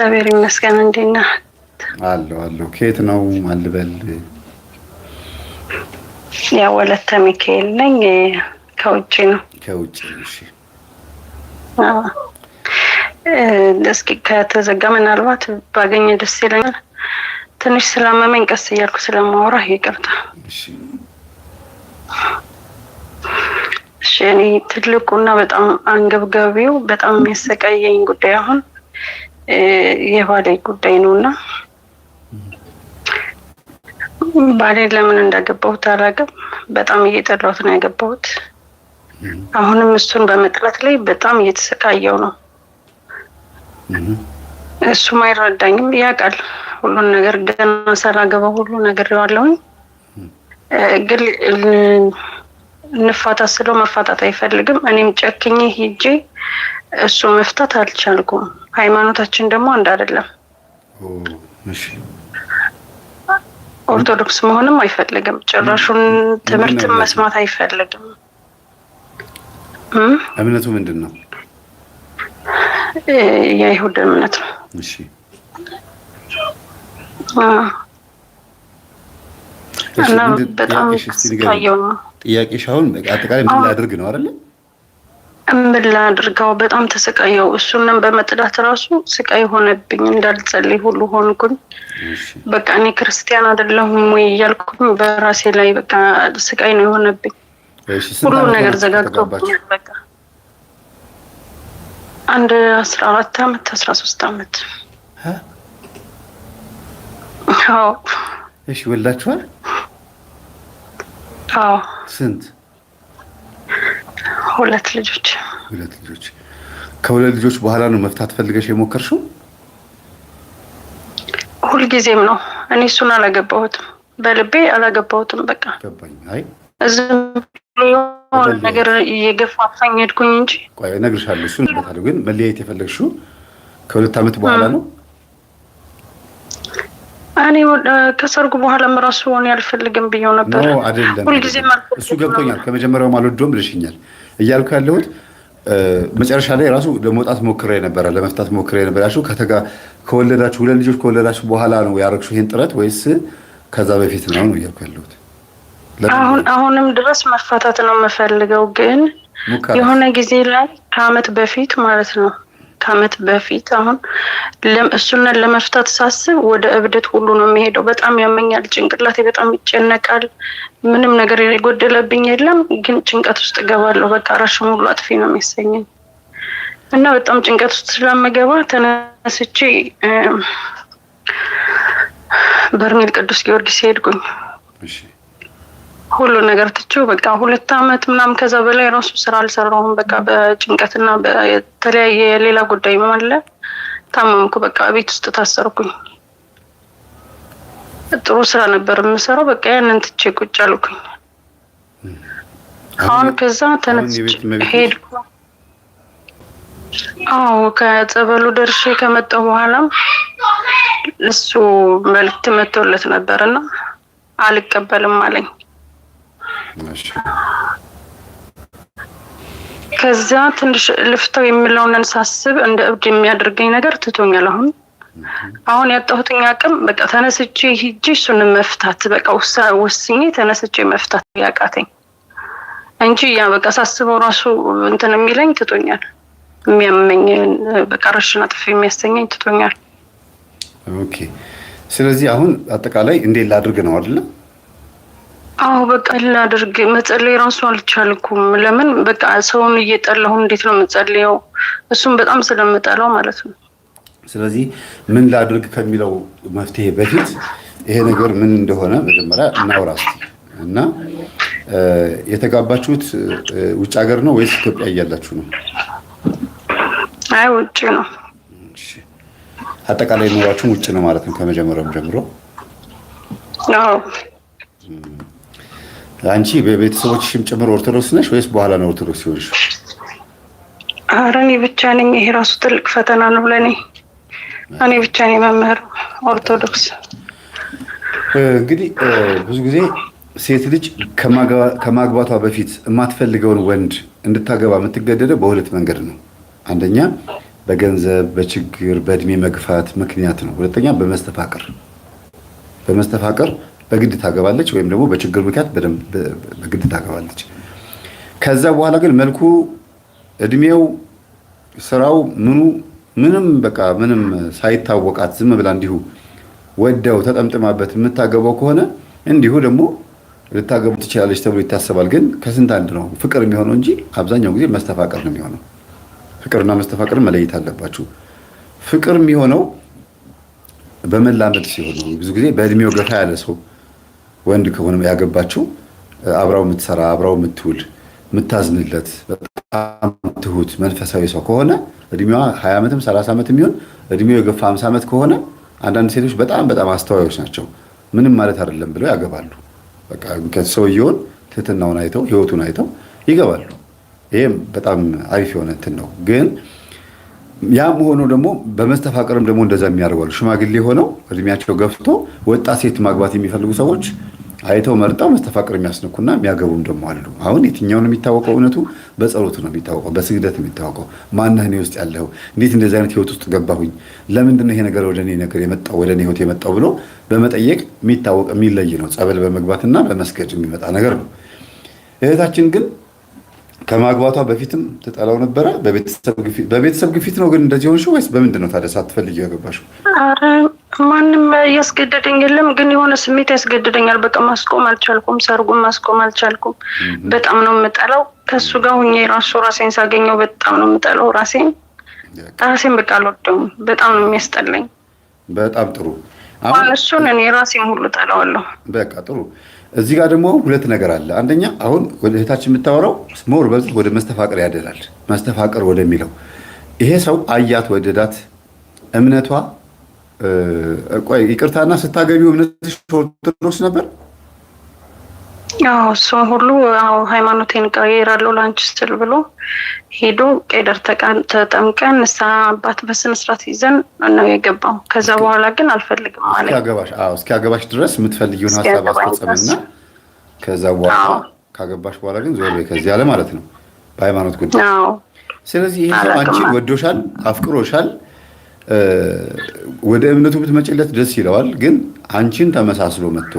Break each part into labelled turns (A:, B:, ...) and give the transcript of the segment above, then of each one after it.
A: እግዚአብሔር ይመስገን። እንዴት ነህ?
B: አለሁ። ከየት ነው አልበል?
A: ያው ወለተ ሚካኤል ነኝ። ከውጭ ነው።
B: ከውጭ እሺ።
A: እስኪ ከተዘጋ ምናልባት ባገኘ ደስ ይለኛል። ትንሽ ስላመመኝ ቀስ እያልኩ ስለማወራህ ይቅርታ።
B: እሺ።
A: እኔ ትልቁና በጣም አንገብጋቢው በጣም የሚያሰቃየኝ ጉዳይ አሁን የባሌ ጉዳይ ነውና ባሌ ለምን እንዳገባሁት አላውቅም። በጣም እየጠላሁት ነው ያገባሁት። አሁንም እሱን በመጥላት ላይ በጣም እየተሰቃየው ነው። እሱም አይረዳኝም፣ ያውቃል ሁሉን ነገር። ገና ሳላገባው ሁሉ ነገር ያለውኝ ግን እንፋታ ስለው መፋታት አይፈልግም። እኔም ጨክኜ ሂጄ እሱ መፍታት አልቻልኩም። ሃይማኖታችን ደግሞ አንድ አይደለም።
B: እሺ።
A: ኦርቶዶክስ መሆንም አይፈልግም። ጭራሹን ትምህርትን መስማት አይፈልግም።
B: እምነቱ ምንድን ነው?
A: የይሁድ እምነት ነው።
B: እሺ።
A: እና በጣም ስቃየው ነው።
B: ጥያቄሽ አሁን አጠቃላይ ምን ላድርግ ነው አይደል?
A: ምን ላድርገው? በጣም ተሰቃየው። እሱንም በመጥላት ራሱ ስቃይ ሆነብኝ። እንዳልጸልይ ሁሉ ሆንኩኝ። በቃ እኔ ክርስቲያን አይደለሁም ወይ እያልኩኝ በራሴ ላይ በቃ ስቃይ ነው የሆነብኝ። ሁሉ ነገር ዘጋግቶብኛል። በቃ አንድ 14 አመት 13 አመት። አዎ።
B: እሺ። ወልዳችኋል?
A: አዎ።
B: ስንት?
A: 2 ልጆች።
B: 2 ልጆች። ከ2 ልጆች በኋላ ነው መፍታት ፈልገሽ የሞከርሽው?
A: ሁልጊዜም ነው። እኔ እሱን አላገባሁትም፣ በልቤ አላገባሁትም። በቃ
B: ገባኝ። አይ
A: እዚህ ነገር እየገፋፋኝ ሄድኩኝ እንጂ።
B: ቆይ እነግርሻለሁ። እሱን እነግርሻለሁ። ግን መለያየት የፈለግሽው ከ2 አመት በኋላ ነው?
A: እኔ ከሰርጉ በኋላም ራሱ እኔ አልፈልግም ብዬው ነበር።
B: ነው አይደለም?
A: ሁልጊዜም
B: እሱ ገብቶኛል። ከመጀመሪያውም አልወደውም ብለሽኛል። እያልኩ ያለሁት መጨረሻ ላይ ራሱ ለመውጣት ሞክሬ ነበር፣ ለመፍታት ሞክሬ ነበር ያልሽው ከወለዳችሁ 2 ልጆች ከወለዳችሁ በኋላ ነው ያረግሽው ይሄን ጥረት ወይስ ከዛ በፊት ነው እያልኩ ያለሁት?
A: አሁንም ድረስ መፋታት ነው የምፈልገው፣ ግን የሆነ ጊዜ ላይ ከአመት በፊት ማለት ነው አሁን እሱን ለመፍታት ሳስብ ወደ እብደት ሁሉ ነው የሚሄደው። በጣም ያመኛል፣ ጭንቅላቴ በጣም ይጨነቃል። ምንም ነገር የጎደለብኝ የለም፣ ግን ጭንቀት ውስጥ እገባለሁ። በቃ ራሽን ሁሉ አጥፊ ነው የሚያሰኘኝ እና በጣም ጭንቀት ውስጥ ስለምገባ ተነስቼ በርሜል ቅዱስ ጊዮርጊስ ሄድኩኝ። ሁሉ ነገር ትቼው በቃ 2 አመት ምናምን ከዛ በላይ ራሱ ስራ አልሰራሁም። በቃ በጭንቀትና በተለያየ ሌላ ጉዳይ አለ ታመምኩ። በቃ ቤት ውስጥ ታሰርኩኝ። ጥሩ ስራ ነበር የምሰራው። በቃ ያንን ትቼ ቁጭ አልኩኝ። አሁን ከዛ ተነስቼ ሄድኩ። አዎ ከጸበሉ ደርሼ ከመጣሁ በኋላም እሱ መልዕክት መጥቶለት ነበርና አልቀበልም አለኝ። ከዛ ትንሽ ልፍተው የሚለውን ሳስብ እንደ እብድ የሚያደርገኝ ነገር ትቶኛል። አሁን ያጣሁትኝ አቅም በቃ ተነስቼ ሂጄ እሱን መፍታት በቃ ወስኜ ተነስቼ መፍታት ያቃተኝ እንጂ ያ በቃ ሳስበው ራሱ እንትን የሚለኝ ትቶኛል። የሚያመኝ በቃ ራሽን አጥፊ የሚያሰኘኝ ትቶኛል።
B: ኦኬ። ስለዚህ አሁን አጠቃላይ እንዴት ላድርግ ነው አይደል?
A: አዎ በቃ ላድርግ። መጸለይ ራሱ አልቻልኩም። ለምን በቃ ሰውን እየጠላሁ እንዴት ነው መጸለየው? እሱም በጣም ስለምጠላው ማለት ነው።
B: ስለዚህ ምን ላድርግ ከሚለው መፍትሄ በፊት ይሄ ነገር ምን እንደሆነ መጀመሪያ እናውራ እስኪ። እና የተጋባችሁት ውጭ ሀገር ነው ወይስ ኢትዮጵያ እያላችሁ ነው?
A: አይ ውጭ ነው።
B: አጠቃላይ ኑሯችሁም ውጭ ነው ማለት ነው ከመጀመሪያውም ጀምሮ?
A: አዎ።
B: አንቺ በቤተሰቦችሽም ጭምር ኦርቶዶክስ ነሽ ወይስ በኋላ ነው ኦርቶዶክስ ሆንሽ?
A: ኧረ እኔ ብቻ ነኝ። ይሄ ራሱ ትልቅ ፈተና ነው ለኔ። እኔ ብቻ ነኝ መምህር ኦርቶዶክስ።
B: እንግዲህ ብዙ ጊዜ ሴት ልጅ ከማግባቷ በፊት የማትፈልገውን ወንድ እንድታገባ የምትገደደው በሁለት መንገድ ነው። አንደኛ በገንዘብ በችግር በእድሜ መግፋት ምክንያት ነው። ሁለተኛ በመስተፋቅር በግድ ታገባለች፣ ወይም ደግሞ በችግር ምክንያት በግድ ታገባለች። ከዛ በኋላ ግን መልኩ፣ እድሜው፣ ስራው ምንም ሳይታወቃት ዝም ብላ እንዲሁ ወደው ተጠምጥማበት የምታገባው ከሆነ እንዲሁ ደግሞ ልታገቡ ትችላለች ተብሎ ይታሰባል። ግን ከስንት አንድ ነው ፍቅር የሚሆነው እንጂ አብዛኛው ጊዜ መስተፋቅር ነው የሚሆነው። ፍቅርና መስተፋቅርን መለየት አለባችሁ። ፍቅር የሚሆነው በመላመድ ሲሆን ነው። ብዙ ጊዜ በእድሜው ገፋ ያለ ሰው ወንድ ከሆነ ያገባችው አብራው የምትሰራ አብራው የምትውል የምታዝንለት በጣም ትሁት መንፈሳዊ ሰው ከሆነ እድሜዋ 20 ዓመትም 30 ዓመት የሚሆን እድሜው የገፋ 50 ዓመት ከሆነ አንዳንድ ሴቶች በጣም አስተዋዮች ናቸው። ምንም ማለት አይደለም ብለው ያገባሉ። በቃ ሰውየውን ትህትናውን አይተው ህይወቱን አይተው ይገባሉ። ይሄም በጣም አሪፍ የሆነ እንትን ነው። ግን ያም ሆኖ ደግሞ በመስተፋቅርም ደግሞ እንደዛ የሚያደርጓሉ። ሽማግሌ ሆነው እድሜያቸው ገፍቶ ወጣት ሴት ማግባት የሚፈልጉ ሰዎች አይተው መርጠው መስተፋቅር የሚያስነኩና የሚያገቡም ደግሞ አሉ። አሁን የትኛው ነው የሚታወቀው? እውነቱ በጸሎቱ ነው የሚታወቀው፣ በስግደት የሚታወቀው። ማነህ እኔ ውስጥ ያለው? እንዴት እንደዚህ አይነት ህይወት ውስጥ ገባሁኝ? ለምንድን ነው ይሄ ነገር ወደ እኔ ህይወት የመጣው ብሎ በመጠየቅ የሚታወቅ የሚለይ ነው። ጸበል በመግባትና በመስገድ የሚመጣ ነገር ነው። እህታችን ግን ከማግባቷ በፊትም ትጠላው ነበረ። በቤተሰብ ግፊት ነው ግን እንደዚህ ሆንሽ ወይስ በምንድን ነው ታዲያ ሳትፈልጊው ያገባሽው?
A: ኧረ ማንም ያስገደደኝ የለም፣ ግን የሆነ ስሜት ያስገድደኛል። በቃ ማስቆም አልቻልኩም። ሰርጉን ማስቆም አልቻልኩም። በጣም ነው የምጠላው። ከሱ ጋር ሁኜ ራሴን ሳገኘው በጣም ነው የምጠላው። ራሴን በቃ አልወደውም። በጣም ነው የሚያስጠላኝ።
B: በጣም ጥሩ።
A: አሁን እሱን እኔ ራሴን ሁሉ ጠላዋለሁ።
B: በቃ ጥሩ። እዚህ ጋር ደግሞ ሁለት ነገር አለ። አንደኛ አሁን ወደ እህታችን የምታወራው ሞር በዚህ ወደ መስተፋቅር ያደላል። መስተፋቅር ወደሚለው ይሄ ሰው አያት፣ ወደዳት፣ እምነቷ ቆይ ይቅርታና ስታገቢው እምነትሽ ኦርቶዶክስ ነበር?
A: ያው እሱ ሁሉ ሃይማኖቴን ቀይራለሁ ላንቺ ስል ብሎ ሄዶ ቄደር ተጠምቀን ንስሐ አባት በስነ ስርዓት ይዘን ነው የገባው። ከዛ በኋላ ግን አልፈልግም ማለት
B: እስኪያገባሽ ድረስ የምትፈልጊውን ሀሳብ አስፈጽምና ከዛ በኋላ ካገባሽ በኋላ ግን ዞር በይ ከዚህ አለ ማለት ነው በሃይማኖት ጉዳይ። ስለዚህ ይሄ ሰው አንቺ ወዶሻል፣ አፍቅሮሻል፣ ወደ እምነቱ ብትመጪለት ደስ ይለዋል። ግን አንቺን ተመሳስሎ መጥቶ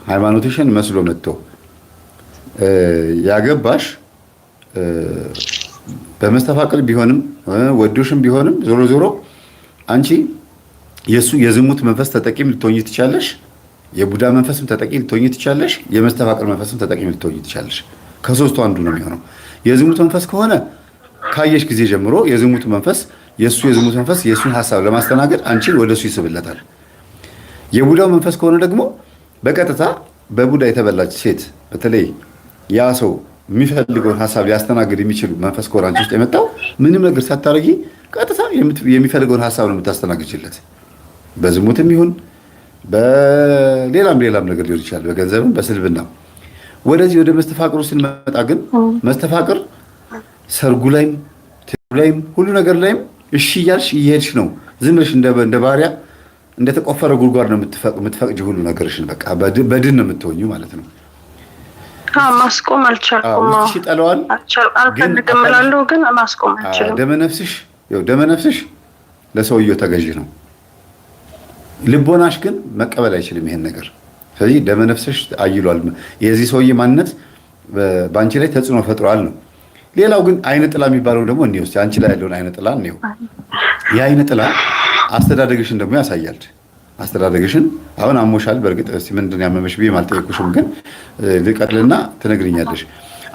B: ሃይማኖትሽን መስሎ መጥቶ ያገባሽ በመስተፋቅር ቢሆንም ወዶሽም ቢሆንም ዞሮ ዞሮ አንቺ የሱ የዝሙት መንፈስ ተጠቂም ልትሆኚ ትቻለሽ፣ የቡዳ መንፈስም ተጠቂ ልትሆኚ ትቻለሽ፣ የመስተፋቅር መንፈስም ተጠቂ ልትሆኚ ትቻለሽ። ከሶስቱ አንዱ ነው የሚሆነው። የዝሙት መንፈስ ከሆነ ካየሽ ጊዜ ጀምሮ የዝሙት መንፈስ የዝሙት መንፈስ የሱን ሐሳብ ለማስተናገድ አንቺን ወደሱ ይስብለታል። የቡዳው መንፈስ ከሆነ ደግሞ በቀጥታ በቡዳ የተበላች ሴት በተለይ ያ ሰው የሚፈልገውን ሐሳብ ሊያስተናግድ የሚችል መንፈስ ከሆነ አንቺ ውስጥ የመጣው ምንም ነገር ሳታረጊ ቀጥታ የሚፈልገውን ሐሳብ ነው የምታስተናግጅለት። በዝሙትም ይሁን በሌላም ነገር ሊሆን ይችላል፣ በገንዘብም በስልብናም። ወደዚህ ወደ መስተፋቅሩ ስንመጣ ግን መስተፋቅር ሰርጉ ላይም ላይም ሁሉ ነገር ላይም እሺ እያልሽ እየሄድሽ ነው። ዝም ብለሽ እንደ ባሪያ እንደተቆፈረ ጉድጓድ ነው የምትፈቅጂ ሁሉ ነገርሽን። በቃ በድን ነው የምትሆኚው ማለት ነው።
A: ማስቆም አልቻልኩም።
B: ውስጥሽ ይጠላዋል፣
A: አልፈልግም እላለሁ፣ ግን ማስቆም አልችልም።
B: ደመነፍስሽ ለሰውየው ተገዥ ነው። ልቦናሽ ግን መቀበል አይችልም ይሄን ነገር። ስለዚህ ደመነፍስሽ አይሏል። የዚህ ሰውዬ ማንነት በአንቺ ላይ ተጽዕኖ ፈጥሯል ነው። ሌላው ግን አይነ ጥላ የሚባለው ደግሞ እንዲሁ አንቺ ላይ ያለውን አይነ ጥላ ነው። የአይነ ጥላ አስተዳደግሽን ደግሞ ያሳያል። አስተዳደግሽን አሁን አሞሻል። በእርግጥ እስቲ ምንድን ያመመሽ ብዬ አልጠየኩሽም፣ ግን ልቀጥልና ትነግሪኛለሽ።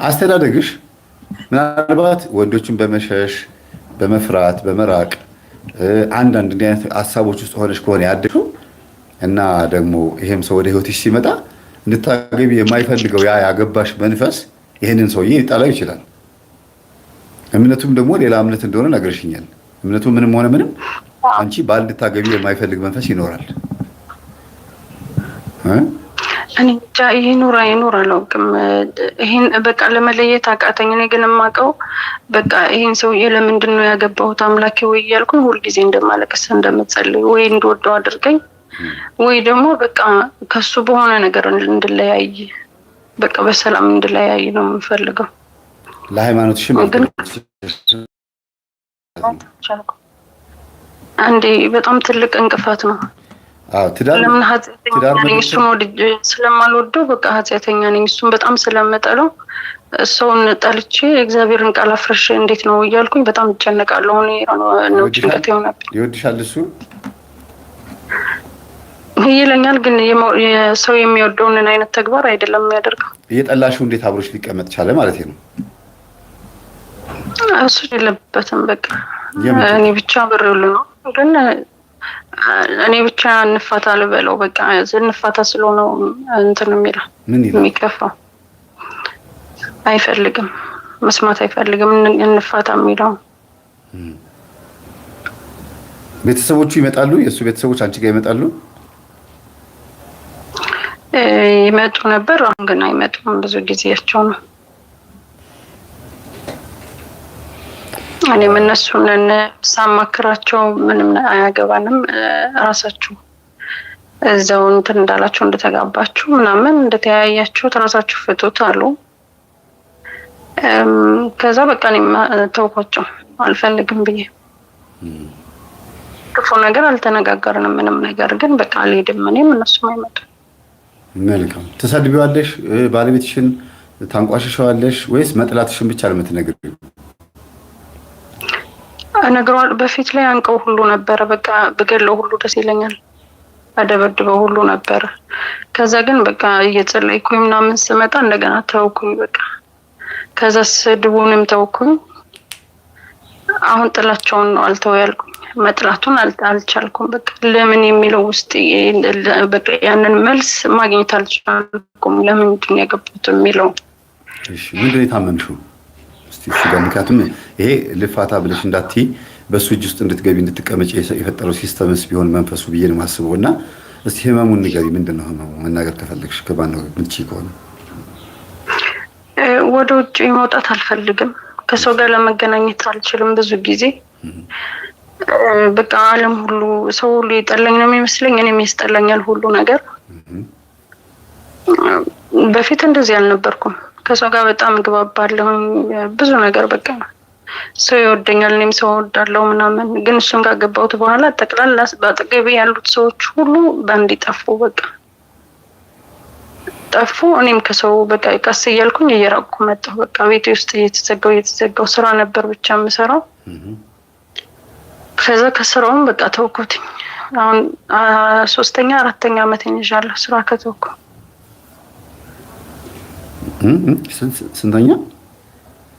B: አስተዳደግሽ ምናልባት ወንዶችን በመሸሽ በመፍራት በመራቅ አንዳንድ እንዲህ አይነት ሀሳቦች ውስጥ ሆነሽ ከሆነ ያደግሽው እና ደግሞ ይሄም ሰው ወደ ህይወትሽ ሲመጣ እንድታገቢ የማይፈልገው ያ ያገባሽ መንፈስ ይህንን ሰውዬ ሊጣላው ይችላል። እምነቱም ደግሞ ሌላ እምነት እንደሆነ ነግረሽኛል። እምነቱ ምንም ሆነ ምንም አንቺ ባል እንድታገቢ የማይፈልግ መንፈስ ይኖራል።
A: እኔ ብቻ ይኖር አላውቅም። ይሄን በቃ ለመለየት አቃተኝ። እኔ ግን የማውቀው በቃ ይሄን ሰውዬ ለምንድን ነው ያገባሁት አምላኬ ወይ እያልኩኝ ሁልጊዜ እንደማለቅስ እንደምጸልይ ወይ እንደወደው አድርገኝ ወይ ደግሞ በቃ ከሱ በሆነ ነገር እንድለያይ በቃ በሰላም እንድለያይ ነው የምፈልገው።
B: ለሃይማኖትሽ
A: አንዴ በጣም ትልቅ እንቅፋት ነው። ለምን ኃጢአተኛ ነኝ እሱን ወድጄ ስለማልወደው በቃ ኃጢአተኛ ነኝ እሱን በጣም ስለምጠለው ሰውን ጠልቼ እግዚአብሔርን ቃል አፍርሼ እንዴት ነው እያልኩኝ በጣም እጨነቃለሁ። ነው ጭንቀት ይሆናል።
B: ይወድሻል እሱ
A: ይለኛል፣ ግን ሰው የሚወደውን አይነት ተግባር አይደለም የሚያደርገው።
B: እየጠላሽው እንዴት አብሮሽ ሊቀመጥ ቻለ ማለት ነው?
A: እሱ የለበትም በቃ እኔ ብቻ ብሬውል ነው፣ ግን እኔ ብቻ እንፋታ ልበለው በቃ እንፋታ ስለሆነ እንትን የሚለው የሚከፋው አይፈልግም፣ መስማት አይፈልግም እንፋታ የሚለው።
B: ቤተሰቦቹ ይመጣሉ፣ የእሱ ቤተሰቦች አንቺ ጋር ይመጣሉ?
A: ይመጡ ነበር፣ አሁን ግን አይመጡም፣ ብዙ ጊዜያቸው ነው። እኔም እነሱን ሳማክራቸው ምንም አያገባንም፣ ራሳችሁ እዛው እንትን እንዳላችሁ እንደተጋባችሁ ምናምን እንደተያያችሁ ራሳችሁ ፍቱት አሉ። ከዛ በቃ እኔም ተውኳቸው፣ አልፈልግም ብዬ ክፉ ነገር አልተነጋገርንም ምንም ነገር፣ ግን በቃ አልሄድም እኔም እነሱም አይመጡም።
B: መልካም። ተሳድቢዋለሽ? ባለቤትሽን ታንቋሽሸዋለሽ ወይስ መጥላትሽን ብቻ ነው የምትነግሪው?
A: ነግሯል። በፊት ላይ አንቀው ሁሉ ነበረ፣ በቃ በገለው ሁሉ ደስ ይለኛል፣ አደበድበው ሁሉ ነበረ። ከዛ ግን በቃ እየጸለይኩኝ ምናምን ስመጣ እንደገና ተውኩኝ በቃ። ከዛ ስድቡንም ተውኩኝ። አሁን ጥላቸውን ነው አልተው ያልኩኝ፣ መጥላቱን አልቻልኩም በቃ። ለምን የሚለው ውስጥ በቃ ያንን መልስ ማግኘት አልቻልኩም። ለምንድን ነው ያገባሁት የሚለው።
B: እሺ ምንድን ነው የታመምሽው? ምክንያቱም ይሄ ልፋታ ብለሽ እንዳትይ በሱ እጅ ውስጥ እንድትገቢ እንድትቀመጪ የፈጠረው ሲስተምስ ቢሆን መንፈሱ ብዬ ነው የማስበው። እና እስቲ ህመሙን ንገሪ። ምንድን ነው ህመሙ? መናገር ከፈለግሽ ከባነው ምንጭ ከሆነ
A: ወደ ውጭ መውጣት አልፈልግም፣ ከሰው ጋር ለመገናኘት አልችልም። ብዙ ጊዜ በቃ ዓለም ሁሉ ሰው ሁሉ ይጠላኝ ነው የሚመስለኝ፣ እኔም ያስጠላኛል ሁሉ ነገር። በፊት እንደዚህ አልነበርኩም። ከሰው ጋር በጣም ግባባለሁ፣ ብዙ ነገር በቃ ሰው ይወደኛል፣ እኔም ሰው እወዳለሁ ምናምን። ግን እሱን ጋር ገባሁት በኋላ ጠቅላላ በአጠገቤ ያሉት ሰዎች ሁሉ በአንድ ጠፉ፣ በቃ ጠፉ። እኔም ከሰው በቃ ቀስ እያልኩኝ እየራቅኩ መጣሁ። በቃ ቤቴ ውስጥ እየተዘጋው ስራ ነበር ብቻ የምሰራው። ከዛ ከስራውም በቃ ተውኩትኝ። አሁን 3ኛ 4ኛ ዓመቴን ይዣለሁ ስራ ከተውኩ።
B: ስንተኛ?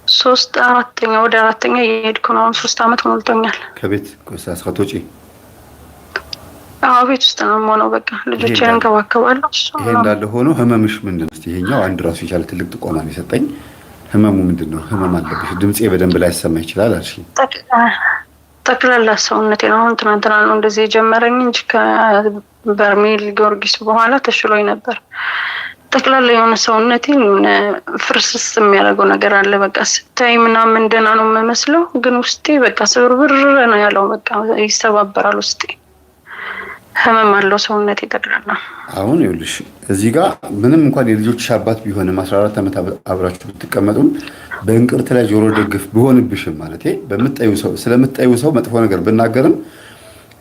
A: 3 4ኛ ወደ 4ኛ እየሄድኩ ነው። አሁን 3 ዓመት ሞልቶኛል።
B: ከቤት ሳትወጪ?
A: አዎ ቤት ውስጥ ነው የምሆነው። በቃ ልጆቼን እንከባከባለሁ።
B: ይሄ እንዳለ ሆኖ ህመምሽ ምንድን ነው? ይሄኛው አንድ ራሱ የቻለ ትልቅ ጥቆማ ነው የሰጠኝ። ህመሙ ምንድን ነው? ህመም አለብሽ፣ ድምጼ በደንብ ላይ ሰማ ይችላል አልሽ። ጠቅላላ ሰውነቴ ነው። አሁን ትናንትና ነው እንደዚህ የጀመረኝ እንጂ ከበርሜል ጊዮርጊስ በኋላ ተሽሎኝ ነበር። ጠቅላላ የሆነ ሰውነቴ ፍርስስ የሚያደርገው ነገር አለ። በቃ ስታይ ምናምን ደህና ነው የምመስለው፣ ግን ውስጤ በቃ ስብርብር ነው ያለው። በቃ ይሰባበራል ውስጤ። ህመም አለው ሰውነቴ ጠቅላላ። አሁን ይኸውልሽ እዚህ ጋር ምንም እንኳን የልጆችሽ አባት ቢሆንም 14 ዓመት አብራችሁ ብትቀመጡም በእንቅርት ላይ ጆሮ ደግፍ ቢሆንብሽም ማለት በምትጠዩ ሰው ስለምትጠዩ ሰው መጥፎ ነገር ብናገርም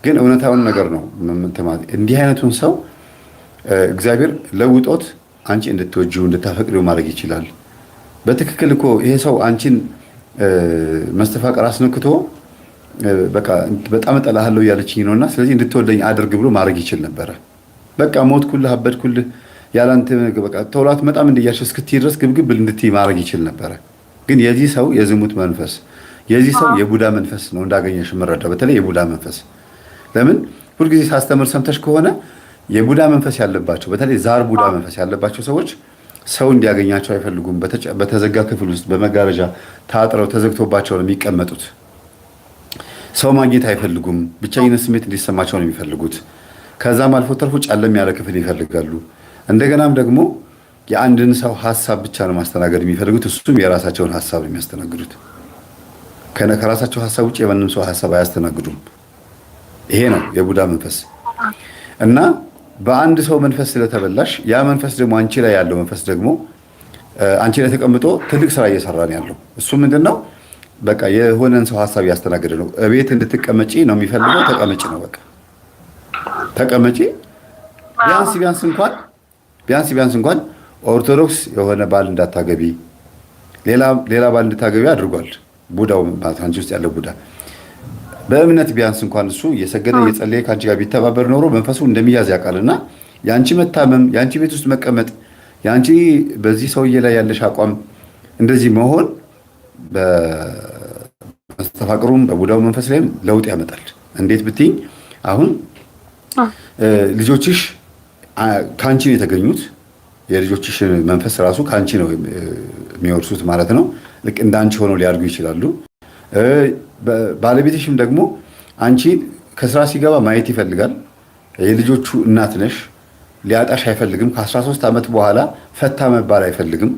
B: ግን እውነታውን ነገር ነው። እንዲህ አይነቱን ሰው እግዚአብሔር ለውጦት አንቺ እንድትወጂው እንድታፈቅሪው ማድረግ ይችላል። በትክክል እኮ ይሄ ሰው አንቺን መስተፋቀር አስነክቶ በቃ በጣም እጠላሃለሁ እያለችኝ ነውና ስለዚህ እንድትወደኝ አድርግ ብሎ ማድረግ ይችል ነበረ። በቃ ሞትኩልህ አበድኩልህ ያላንተ በቃ ተውላት መጣም እንደያልሽ እስክትይ ድረስ ግብግብ እንድትይ ማድረግ ይችል ነበረ። ግን የዚህ ሰው የዝሙት መንፈስ የዚህ ሰው የቡዳ መንፈስ ነው እንዳገኘሽ የምረዳው። በተለይ የቡዳ መንፈስ ለምን ሁልጊዜ ሳስተምር ሰምተሽ ከሆነ የቡዳ መንፈስ ያለባቸው በተለይ ዛር ቡዳ መንፈስ ያለባቸው ሰዎች ሰው እንዲያገኛቸው አይፈልጉም። በተዘጋ ክፍል ውስጥ በመጋረጃ ታጥረው ተዘግቶባቸው ነው የሚቀመጡት። ሰው ማግኘት አይፈልጉም። ብቻኝነት ስሜት እንዲሰማቸው ነው የሚፈልጉት። ከዛም አልፎ ተርፎ ጨለም ያለ ክፍል ይፈልጋሉ። እንደገናም ደግሞ የአንድን ሰው ሐሳብ ብቻ ነው ማስተናገድ የሚፈልጉት። እሱም የራሳቸውን ሐሳብ ነው የሚያስተናግዱት። ከራሳቸው ሐሳብ ውጭ የማንም ሰው ሐሳብ አያስተናግዱም። ይሄ ነው የቡዳ መንፈስ እና በአንድ ሰው መንፈስ ስለተበላሽ ያ መንፈስ ደግሞ አንቺ ላይ ያለው መንፈስ ደግሞ አንቺ ላይ ተቀምጦ ትልቅ ስራ እየሰራ ነው ያለው። እሱ ምንድነው? በቃ የሆነን ሰው ሐሳብ ያስተናገደ ነው። እቤት እንድትቀመጪ ነው የሚፈልገው። ተቀመጪ ነው በቃ ተቀመጪ። ቢያንስ እንኳን ኦርቶዶክስ የሆነ ባል እንዳታገቢ ሌላ ባል እንድታገቢ አድርጓል ቡዳው ማለት አንቺ ውስጥ ያለው ቡዳ። በእምነት ቢያንስ እንኳን እሱ እየሰገደ እየጸለየ ከአንቺ ጋር ቢተባበር ኖሮ መንፈሱ እንደሚያዝ ያውቃልና የአንቺ መታመም፣ የአንቺ ቤት ውስጥ መቀመጥ፣ የአንቺ በዚህ ሰውዬ ላይ ያለሽ አቋም እንደዚህ መሆን በመስተፋቅሩም በቡዳው መንፈስ ላይም ለውጥ ያመጣል። እንዴት ብትይኝ አሁን ልጆችሽ ከአንቺ ነው የተገኙት። የልጆችሽ መንፈስ ራሱ ከአንቺ ነው የሚወርሱት ማለት ነው። ልክ እንደ አንቺ ሆነው ሊያድጉ ይችላሉ። ባለቤትሽም ደግሞ አንቺ ከስራ ሲገባ ማየት ይፈልጋል። የልጆቹ እናት ነሽ። ሊያጣሽ አይፈልግም። ከ13 ዓመት በኋላ ፈታ መባል አይፈልግም።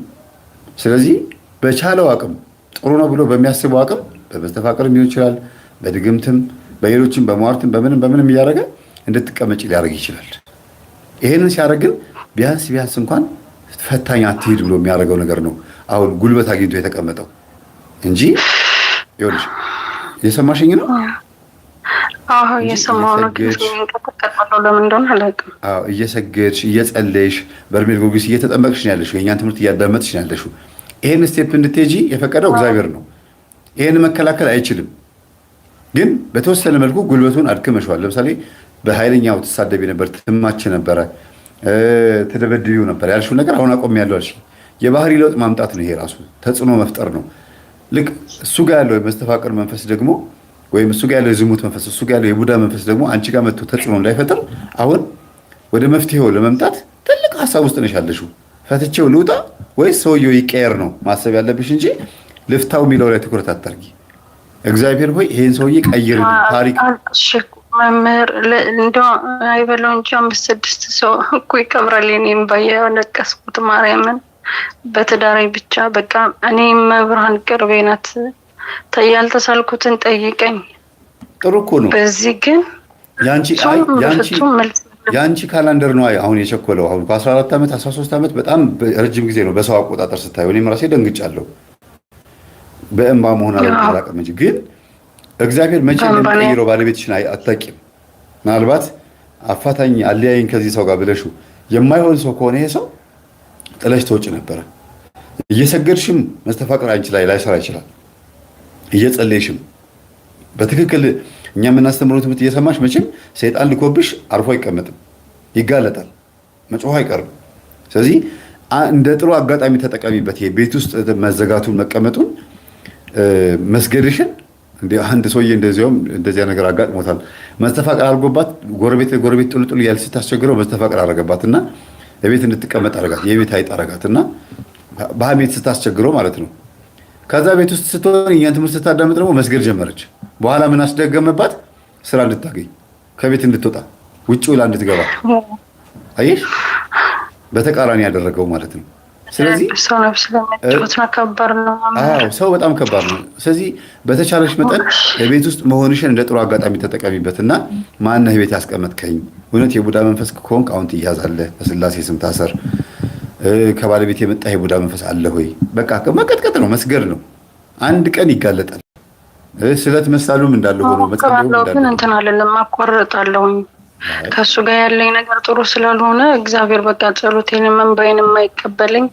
B: ስለዚህ በቻለው አቅም ጥሩ ነው ብሎ በሚያስበው አቅም በመስተፋቅርም ሊሆን ይችላል፣ በድግምትም፣ በሌሎችም፣ በሟርትም በምንም እያደረገ እንድትቀመጪ ሊያደርግ ይችላል። ይሄንን ሲያደርግ ግን ቢያንስ እንኳን ፈታኝ አትሂድ ብሎ የሚያደርገው ነገር ነው አሁን ጉልበት አግኝቶ የተቀመጠው እንጂ ይኸውልሽ፣ እየሰማሽኝ ነው?
A: አዎ እየሰማሁ ነው። ለምን እንደሆነ አላውቅም።
B: አዎ እየሰገድሽ እየጸለይሽ በርሜል ጊዮርጊስ እየተጠመቅሽ ነው ያለሽው። የእኛን ትምህርት እያዳመጥሽ ነው ያለሽው። ይሄን ስቴፕ እንድትሄጂ የፈቀደው እግዚአብሔር ነው። ይሄን መከላከል አይችልም፣ ግን በተወሰነ መልኩ ጉልበቱን አድክመሽዋል። ለምሳሌ በኃይለኛው ትሳደቢ ነበር፣ ትማች ነበረ፣ ትደበድቢው ነበር ያልሽው ነገር አሁን አቆሚያለሁ አልሽ። የባህሪ ለውጥ ማምጣት ነው። ይሄ ራሱ ተጽዕኖ መፍጠር ነው። ልክ እሱ ጋር ያለው የመስተፋቅር መንፈስ ደግሞ ወይም እሱ ጋር ያለው የዝሙት መንፈስ፣ እሱ ጋር ያለው የቡዳ መንፈስ ደግሞ አንቺ ጋር መጥቶ ተጽዕኖ እንዳይፈጥር አሁን ወደ መፍትሄው ለመምጣት ትልቅ ሀሳብ ውስጥ ነሽ ያለሽው። ፈትቼው ልውጣ ወይስ ሰውየው ይቀየር ነው ማሰብ ያለብሽ እንጂ ልፍታው የሚለው ላይ ትኩረት አታርጊ። እግዚአብሔር ሆይ ይሄን ሰውዬ ቀይር ታሪክ
A: መምህር እንደው አይበለው እንጂ 5-6 ሰው እኮ ይቀብራል። እኔም ባያለቀስኩት ማርያምን በትዳሬ ብቻ በቃ እኔ መብርሃን ቅርቤ ናት። ያልተሳልኩትን ጠይቀኝ።
B: ጥሩ እኮ ነው።
A: በዚህ ግን
B: ያንቺ ካላንደር ነው አሁን የቸኮለው። አሁን ከ14 ዓመት 13 ዓመት በጣም ረጅም ጊዜ ነው በሰው አቆጣጠር ስታየው። እኔም ራሴ ደንግጫለሁ። በእንባ መሆን አላውቅም እንጂ ግን እግዚአብሔር መቼ እንደሚቀይረው ባለቤትሽን አታውቂም። ምናልባት አፋታኝ አለያይን ከዚህ ሰው ጋር ብለሽው የማይሆን ሰው ከሆነ ይሄ ሰው ጥለሽ ትወጪ ነበረ። እየሰገድሽም መስተፋቅር አንቺ ላይ ላይሰራ ይችላል። እየጸለይሽም በትክክል እኛ የምናስተምረው ትምህርት እየሰማሽ መቼም ሰይጣን ልኮብሽ አርፎ አይቀመጥም፣ ይጋለጣል፣ መጮህ አይቀርም። ስለዚህ እንደ ጥሩ አጋጣሚ ተጠቀሚበት። ይሄ ቤት ውስጥ መዘጋቱን መቀመጡን መስገድሽን አንድ ሰውዬ እንደዚያ ነገር አጋጥሞታል። መስተፋቅር አድርጎባት ጎረቤት ጥልጥሉ እያለ ስታስቸግረው መስተፋቅር አደረገባትና የቤት እንድትቀመጥ አደረጋት። የቤት አይጥ አደረጋትና በሐሜት ስታስቸግረው ማለት ነው። ከዛ ቤት ውስጥ ስትሆን እኛን ትምህርት ስታዳምጥ ደግሞ መስገድ ጀመረች። በኋላ ምን አስደገመባት? ስራ እንድታገኝ ከቤት እንድትወጣ ውጭ ውላ እንድትገባ። አየሽ፣ በተቃራኒ ያደረገው ማለት ነው። ስለዚህ
A: ሰው ነፍስ ለመጫወት ከባድ ነው።
B: አዎ ሰው በጣም ከባድ ነው። ስለዚህ በተቻለሽ መጠን የቤት ውስጥ መሆንሽን እንደ ጥሩ አጋጣሚ ተጠቀሚበትና ማነህ ቤት ያስቀመጥከኝ? እውነት የቡዳ መንፈስ ከሆንክ አሁን ትያዛለህ። በስላሴ ስም ታሰር። ከባለቤት የመጣ የቡዳ መንፈስ አለ ሆይ? በቃ መቀጥቀጥ ነው፣ መስገድ ነው። አንድ ቀን ይጋለጣል። ስለት መሳሉም እንዳለ ሆኖ
A: መቀበሉ ግን እንትን አለለም አቋርጣለሁኝ። ከሱ ጋር ያለኝ ነገር ጥሩ ስላልሆነ እግዚአብሔር በቃ ጸሎቴንም እንባዬንም የማይቀበለኝ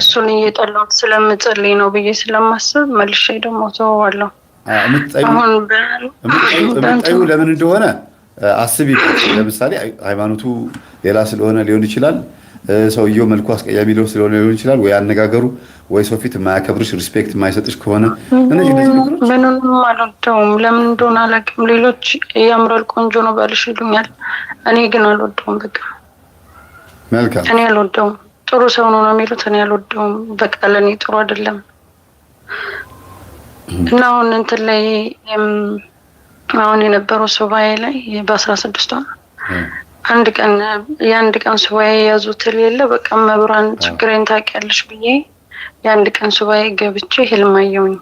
A: እሱን እየጠላሁት ስለምጸልይ ነው ብዬ ስለማስብ መልሼ ደግሞ ተወዋለሁ።
B: አሁን ለምን እንደሆነ አስቢ። ለምሳሌ ሃይማኖቱ ሌላ ስለሆነ ሊሆን ይችላል። ሰውየው መልኩ አስቀያሚ ስለሆነ ሊሆን ይችላል። ወይ አነጋገሩ፣ ወይ ሰው ፊት የማያከብርሽ ሪስፔክት የማይሰጥሽ ከሆነ
A: ምንም አልወደውም። ለምን እንደሆነ አላውቅም። ሌሎች ያምራል፣ ቆንጆ ነው ባልሽ ይሉኛል። እኔ ግን አልወደውም። በቃ
B: መልካም፣
A: እኔ አልወደውም። ጥሩ ሰው ነው የሚሉት፣ እኔ አልወደውም። በቃ ለእኔ ጥሩ አይደለም። እና አሁን እንትን ላይ አሁን የነበረው ሱባኤ ላይ በ16 የአንድ ቀን ሱባኤ ያዙት የለ በቃ መብራን ችግሬን ታውቂያለሽ ብዬ የአንድ ቀን ሱባኤ ገብቼ ህልም አየሁኝ።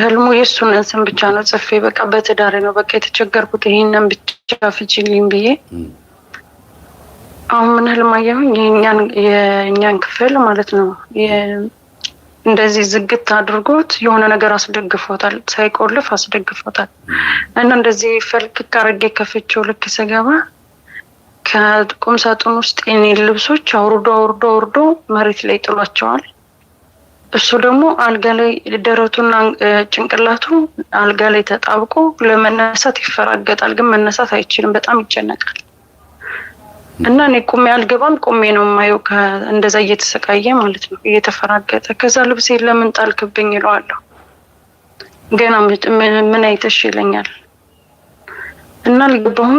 A: ህልሙ የእሱን ስም ብቻ ነው ጽፌ በቃ በትዳሬ ነው በቃ የተቸገርኩት ይሄንን ብቻ ፍቺልኝ ብዬ። አሁን ምን ህልም አየሁኝ? የእኛን ክፍል ማለት ነው እንደዚህ ዝግት አድርጎት የሆነ ነገር አስደግፎታል፣ ሳይቆልፍ አስደግፎታል። እና እንደዚህ ፈልቅቅ አድርጌ ከፍቼው ልክ ስገባ ከቁም ሳጥን ውስጥ የኔ ልብሶች አውርዶ መሬት ላይ ጥሏቸዋል። እሱ ደግሞ አልጋ ላይ ደረቱና ጭንቅላቱ አልጋ ላይ ተጣብቆ ለመነሳት ይፈራገጣል፣ ግን መነሳት አይችልም። በጣም ይጨነቃል። እና እኔ ቁሜ አልገባም፣ ቁሜ ነው የማየው እንደዛ እየተሰቃየ ማለት ነው፣ እየተፈራገጠ። ከዛ ልብሴ ለምን ጣልክብኝ ይለዋለሁ። ገና ምን አይተሽ ይለኛል። እና አልገባሁም፣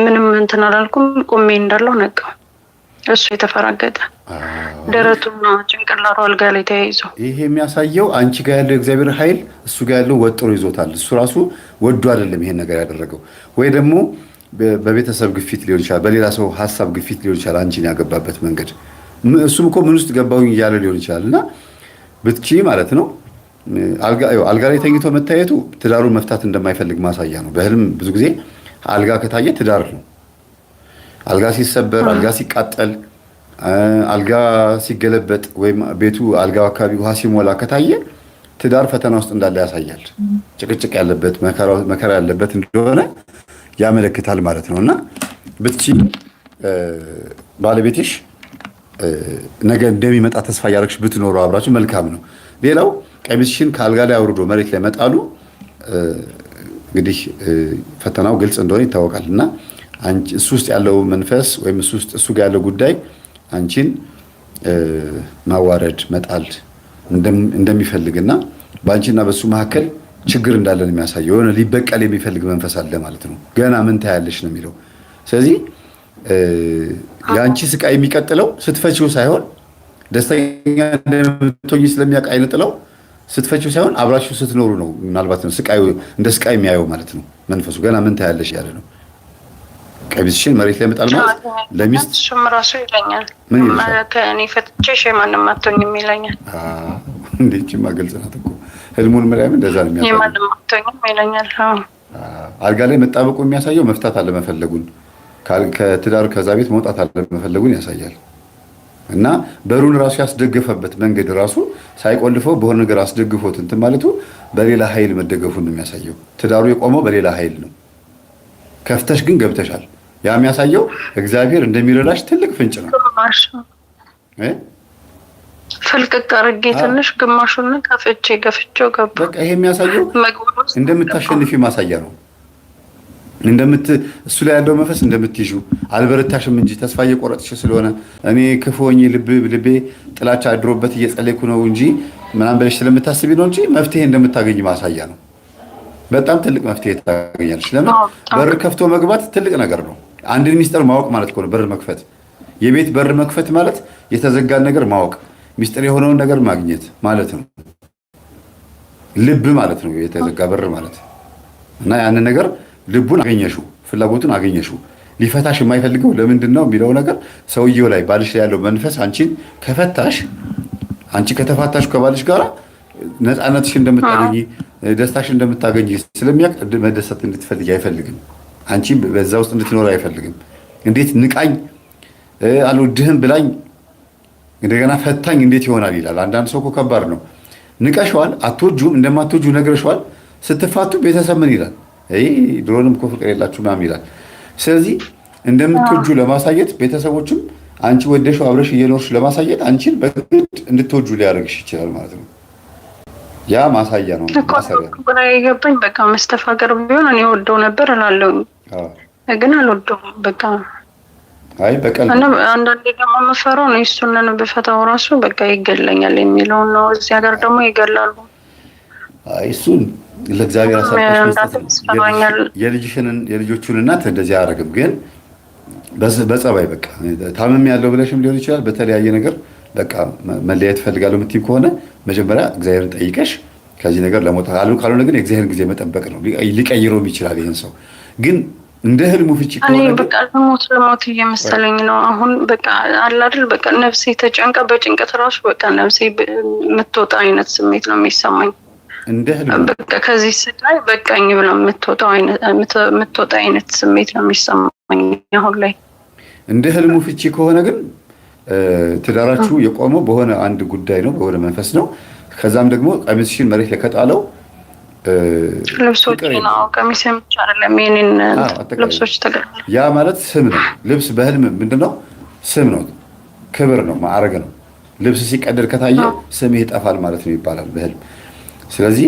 A: ምንም እንትን አላልኩም። ቁሜ እንዳለው ነቃው። እሱ የተፈራገጠ ደረቱና ጭንቅላቱ አልጋ ላይ ተያይዞ፣
B: ይሄ የሚያሳየው አንቺ ጋር ያለው የእግዚአብሔር ኃይል እሱ ጋር ያለው ወጥሮ ይዞታል። እሱ ራሱ ወዶ አይደለም ይሄን ነገር ያደረገው፣ ወይ ደግሞ በቤተሰብ ግፊት ሊሆን ይችላል፣ በሌላ ሰው ሀሳብ ግፊት ሊሆን ይችላል። አንቺን ያገባበት መንገድ እሱም እኮ ምን ውስጥ ገባሁኝ እያለ ሊሆን ይችላል። እና ብትቺ ማለት ነው አልጋ ላይ ተኝቶ መታየቱ ትዳሩን መፍታት እንደማይፈልግ ማሳያ ነው። በህልም ብዙ ጊዜ አልጋ ከታየ ትዳር ነው። አልጋ ሲሰበር፣ አልጋ ሲቃጠል፣ አልጋ ሲገለበጥ ወይም ቤቱ አልጋው አካባቢ ውሃ ሲሞላ ከታየ ትዳር ፈተና ውስጥ እንዳለ ያሳያል። ጭቅጭቅ ያለበት መከራ ያለበት እንደሆነ ያመለክታል ማለት ነው። እና ብትቺ ባለቤትሽ ነገ እንደሚመጣ ተስፋ እያደረግሽ ብትኖሩ አብራችሁ መልካም ነው። ሌላው ቀሚስሽን ከአልጋ ላይ አውርዶ መሬት ላይ መጣሉ እንግዲህ ፈተናው ግልጽ እንደሆነ ይታወቃል። እና እሱ ውስጥ ያለው መንፈስ ወይም እሱ ጋር ያለው ጉዳይ አንቺን ማዋረድ መጣል እንደሚፈልግና በአንቺና በሱ መካከል ችግር እንዳለን የሚያሳየው የሆነ ሊበቀል የሚፈልግ መንፈስ አለ ማለት ነው። ገና ምን ታያለሽ ነው የሚለው። ስለዚህ የአንቺ ስቃይ የሚቀጥለው ስትፈቺው ሳይሆን ደስተኛ እንደምትሆኚ ስለሚያውቅ አይነጥለው ስትፈቺው ሳይሆን አብራችሁ ስትኖሩ ነው ምናልባት ነው ስቃዩ እንደ ስቃይ የሚያየው ማለት ነው መንፈሱ። ገና ምን ታያለሽ ያለ ነው። ቀሚስሽን መሬት ላይ መጣል ማለት ለሚስት
A: እሱም ራሱ ይለኛል ከእኔ ፈትቼሽ ማንም አትሆኝም ይለኛል።
B: እንዴችማ ግልጽ ናት እኮ ህልሙን ምራይም እንደዛ ነው የሚያሳየው።
A: ማንም አትሆኝም ይለኛል።
B: አልጋ ላይ መጣበቁ የሚያሳየው መፍታት አለመፈለጉን ከትዳር ከዛ ቤት መውጣት አለመፈለጉን ያሳያል። እና በሩን ራሱ ያስደገፈበት መንገድ ራሱ ሳይቆልፈው በሆነ ነገር አስደግፎት እንትን ማለቱ በሌላ ኃይል መደገፉን ነው የሚያሳየው። ትዳሩ የቆመው በሌላ ኃይል ነው። ከፍተሽ ግን ገብተሻል። ያ የሚያሳየው እግዚአብሔር እንደሚረዳሽ ትልቅ ፍንጭ ነው።
A: ፍልቅቅ አድርጌ ትንሽ ግማሹን ገፍቼው ገባ።
B: በቃ ይሄ የሚያሳየው እንደምታሸንፊ ማሳያ ነው። እሱ ላይ ያለው መንፈስ እንደምትይዙ አልበረታሽም እንጂ ተስፋ እየቆረጥሽ ስለሆነ እኔ ክፉ ሆኜ ልቤ ጥላቻ አድሮበት እየጸለይኩ ነው እንጂ ምናምን ብለሽ ስለምታስቢ ነው እንጂ መፍትሄ እንደምታገኝ ማሳያ ነው። በጣም ትልቅ መፍትሄ ታገኛለሽ። ለምን በር ከፍቶ መግባት ትልቅ ነገር ነው። አንድን ሚስጥር ማወቅ ማለት ነው በር መክፈት። የቤት በር መክፈት ማለት የተዘጋን ነገር ማወቅ፣ ሚስጥር የሆነውን ነገር ማግኘት ማለት ነው። ልብ ማለት ነው የተዘጋ በር ማለት እና ያንን ነገር ልቡን አገኘሽው፣ ፍላጎቱን አገኘሽው። ሊፈታሽ የማይፈልገው ለምንድን ነው የሚለው ነገር ሰውየው ላይ ባልሽ ላይ ያለው መንፈስ አንቺን ከፈታሽ፣ አንቺ ከተፋታሽ ከባልሽ ጋር ነፃነትሽ እንደምታገኝ ደስታሽ እንደምታገኝ ስለሚያውቅ መደሰት እንድትፈልጊ አይፈልግም። አንቺ በዛ ውስጥ እንድትኖር አይፈልግም። እንዴት ንቃኝ አልወድህም ብላኝ እንደገና ፈታኝ እንዴት ይሆናል ይላል። አንዳንድ ሰው እኮ ከባድ ነው። ንቀሽዋል፣ አትወጁም፣ እንደማትወጁ ነግረሽዋል። ስትፋቱ ቤተሰብ ምን ይላል? ድሮንም እኮ ፍቅር የላችሁ ምናምን ይላል። ስለዚህ እንደምትወጁ ለማሳየት ቤተሰቦችም አንቺ ወደሽው አብረሽ እየኖርሽ ለማሳየት አንቺን በግድ እንድትወጁ ሊያደርግሽ ይችላል ማለት ነው። ያ ማሳያ ነው።
A: ማሳያ የገባኝ በቃ መስተፋቀር ቢሆን እኔ ወደው ነበር እላለሁ፣ ግን አልወደውም በቃ።
B: አይ በቀል
A: እና አንዳንዴ ደግሞ የምፈራው ነው እሱን ብፈታው ራሱ በቃ ይገለኛል የሚለውን ነው። እዚህ ሀገር ደግሞ ይገላሉ።
B: አይ እሱን ለእግዚአብሔር አሳልፈሽ መስጠት የልጆቹን እናት እንደዚህ አያደርግም። ግን በጸባይ በቃ ታመም ያለው ብለሽም ሊሆን ይችላል። በተለያየ ነገር በቃ መለያየት እፈልጋለሁ የምትይው ከሆነ መጀመሪያ እግዚአብሔርን ጠይቀሽ ከዚህ ነገር ለመውጣት ካልሆነ ግን የእግዚአብሔርን ጊዜ መጠበቅ ነው። ሊቀይረውም ይችላል ይህን ሰው። ግን እንደ ህልሙ ፍቺ ከሆነ
A: በቃ ልሞት እየመሰለኝ ነው አሁን። በቃ አለ አይደል በቃ ነፍሴ ተጨንቃ በጭንቀት ራሱ በቃ ነፍሴ የምትወጣ አይነት ስሜት ነው የሚሰማኝ።
B: እንደ ህልሙ
A: በቃ ከዚህ ስቃይ በቃኝ ብላ የምትወጣ አይነት ስሜት ነው የሚሰማኝ አሁን ላይ።
B: እንደ ህልሙ ፍቺ ከሆነ ግን ትዳራችሁ የቆመው በሆነ አንድ ጉዳይ ነው፣ በሆነ መንፈስ ነው። ከዛም ደግሞ ቀሚስሽን መሬት ላይ ከጣለው
A: ልብሶች ነው ቀሚስም አይደለም የኔን ልብሶች ተገርሟል።
B: ያ ማለት ስም ነው። ልብስ በህልም ምንድነው? ስም ነው፣ ክብር ነው፣ ማዕረግ ነው። ልብስ ሲቀደድ ከታየ ስም ይጠፋል ማለት ነው ይባላል በህልም። ስለዚህ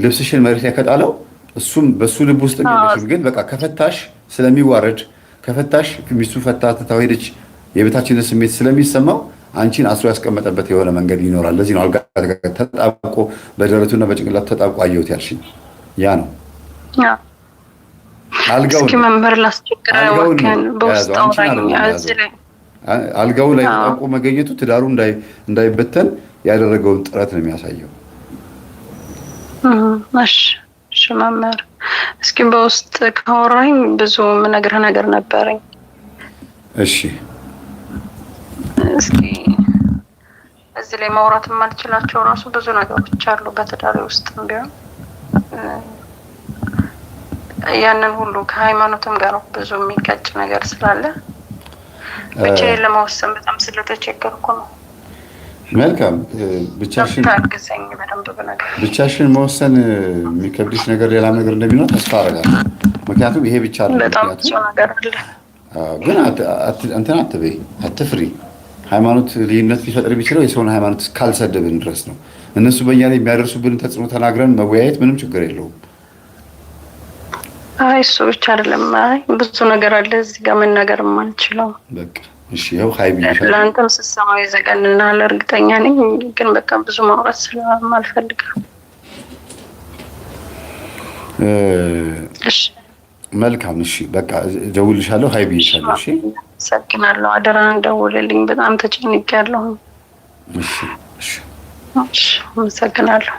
B: ልብስሽን መሬት ላይ ከጣለው እሱም በሱ ልብ ውስጥ ግን በቃ ከፈታሽ ስለሚዋረድ ከፈታሽ ሚስቱ ፈታ ትታው ሄደች የቤታችንን ስሜት ስለሚሰማው አንቺን አስሮ ያስቀመጠበት የሆነ መንገድ ይኖራል። ለዚህ ነው አልጋ ተጣብቆ በደረቱና በጭንቅላቱ ተጣብቆ አየሁት ያልሽኝ። ያ ነው አልጋው ላይ ተጣብቆ መገኘቱ ትዳሩ እንዳይበተን ያደረገውን ጥረት ነው የሚያሳየው።
A: እሺ መምህር፣ እስኪ በውስጥ ካወራኝ ብዙ የምነግርህ ነገር ነበረኝ።
B: እሺ
A: እስኪ እዚህ ላይ ማውራት የማልችላቸው ራሱ ብዙ ነገሮች አሉ በትዳሬ ውስጥም ቢሆን ያንን ሁሉ ከሃይማኖትም ጋር ብዙ የሚጋጭ ነገር ስላለ ብቻዬን ለመወሰን በጣም ስለተቸገርኩ ነው።
B: መልካም። ብቻሽን መወሰን የሚከብድሽ ነገር ሌላ ነገር እንደሚኖር ተስፋ አደርጋለሁ። ምክንያቱም ይሄ ብቻ አይደለም።
A: በጣም ብዙ ነገር አለ።
B: ግን እንትን አትበይ፣ አትፍሪ። ሃይማኖት ልዩነት ሊፈጥር የሚችለው የሰውን ሃይማኖት ካልሰደብን ድረስ ነው። እነሱ በእኛ ላይ የሚያደርሱብን ተጽዕኖ ተናግረን መወያየት ምንም ችግር የለውም።
A: አይ እሱ ብቻ አይደለም። አይ ብዙ ነገር አለ እዚህ ጋር መናገር የማንችለው።
B: በቃ እሺ፣ ያው ሃይ ቢልሻል።
A: ለአንተም ስትሰማው ይዘገንናል እርግጠኛ ነኝ። ግን በቃ ብዙ ማውራት ስለማልፈልግ እሺ
B: መልካም። እሺ በቃ ደውልልሻለሁ፣ ሃይ ቢልሻለሁ። እሺ
A: ሰግናለሁ። አደራን ደውልልኝ፣ በጣም ተጨንቄያለሁ።
B: እሺ እሺ
A: እሺ፣ ሰግናለሁ።